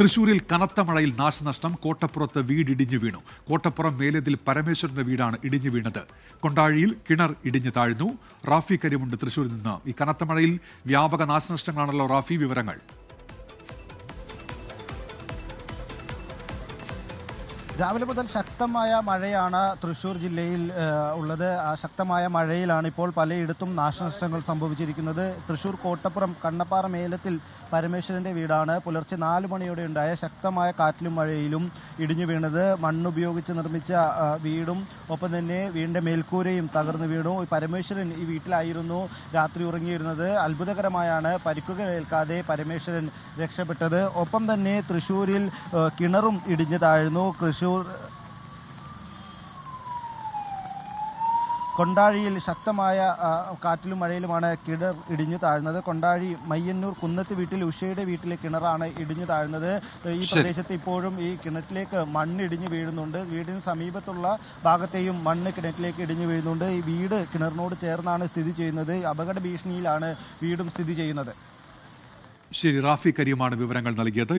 തൃശൂരിൽ കനത്ത മഴയിൽ നാശനഷ്ടം. കോട്ടപ്പുറത്ത് വീടിടിഞ്ഞു വീണു. കോട്ടപ്പുറം മേലതിൽ പരമേശ്വരന്റെ വീടാണ് ഇടിഞ്ഞു വീണത്. കൊണ്ടാഴിയിൽ കിണർ ഇടിഞ്ഞു താഴ്ന്നു. റാഫി കരിമുണ്ട് തൃശൂരിൽ നിന്ന്. ഈ കനത്ത മഴയിൽ വ്യാപക നാശനഷ്ടങ്ങളാണല്ലോ റാഫി, വിവരങ്ങൾ. രാവിലെ മുതൽ ശക്തമായ മഴയാണ് തൃശ്ശൂർ ജില്ലയിൽ ഉള്ളത്. ശക്തമായ മഴയിലാണ് ഇപ്പോൾ പലയിടത്തും നാശനഷ്ടങ്ങൾ സംഭവിച്ചിരിക്കുന്നത്. തൃശ്ശൂർ കോട്ടപ്പുറം കണ്ണപ്പാറ മേലത്തിൽ പരമേശ്വരന്റെ വീടാണ് പുലർച്ചെ 4 മണിയോടെ ഉണ്ടായ ശക്തമായ കാറ്റിലും മഴയിലും ഇടിഞ്ഞു വീണത്. മണ്ണുപയോഗിച്ച് നിർമ്മിച്ച വീടും ഒപ്പം തന്നെ വീടിന്റെ മേൽക്കൂരയും തകർന്നു വീണു. പരമേശ്വരൻ ഈ വീട്ടിലായിരുന്നു രാത്രി ഉറങ്ങിയിരുന്നത്. അത്ഭുതകരമായാണ് പരിക്കുകൾ ഏൽക്കാതെ പരമേശ്വരൻ രക്ഷപ്പെട്ടത്. ഒപ്പം തന്നെ തൃശ്ശൂരിൽ കിണറും ഇടിഞ്ഞു താഴ്ന്നു. കൊണ്ടാഴിയിൽ ശക്തമായ കാറ്റിലും മഴയിലുമാണ് കിണർ ഇടിഞ്ഞു താഴ്ന്നത്. കൊണ്ടാഴി മയ്യന്നൂർ കുന്നത്ത് വീട്ടിൽ ഉഷയുടെ വീട്ടിലെ കിണറാണ് ഇടിഞ്ഞു താഴ്ന്നത്. ഈ പ്രദേശത്ത് ഇപ്പോഴും ഈ കിണറ്റിലേക്ക് മണ്ണ് ഇടിഞ്ഞു വീഴുന്നുണ്ട്. വീടിന് സമീപത്തുള്ള ഭാഗത്തെയും മണ്ണ് കിണറ്റിലേക്ക് ഇടിഞ്ഞു വീഴുന്നുണ്ട്. ഈ വീട് കിണറിനോട് ചേർന്നാണ് സ്ഥിതി ചെയ്യുന്നത്. അപകട ഭീഷണിയിലാണ് വീടും സ്ഥിതി ചെയ്യുന്നത്. ശരി, റാഫി കരീമാണ് വിവരങ്ങൾ നൽകിയത്.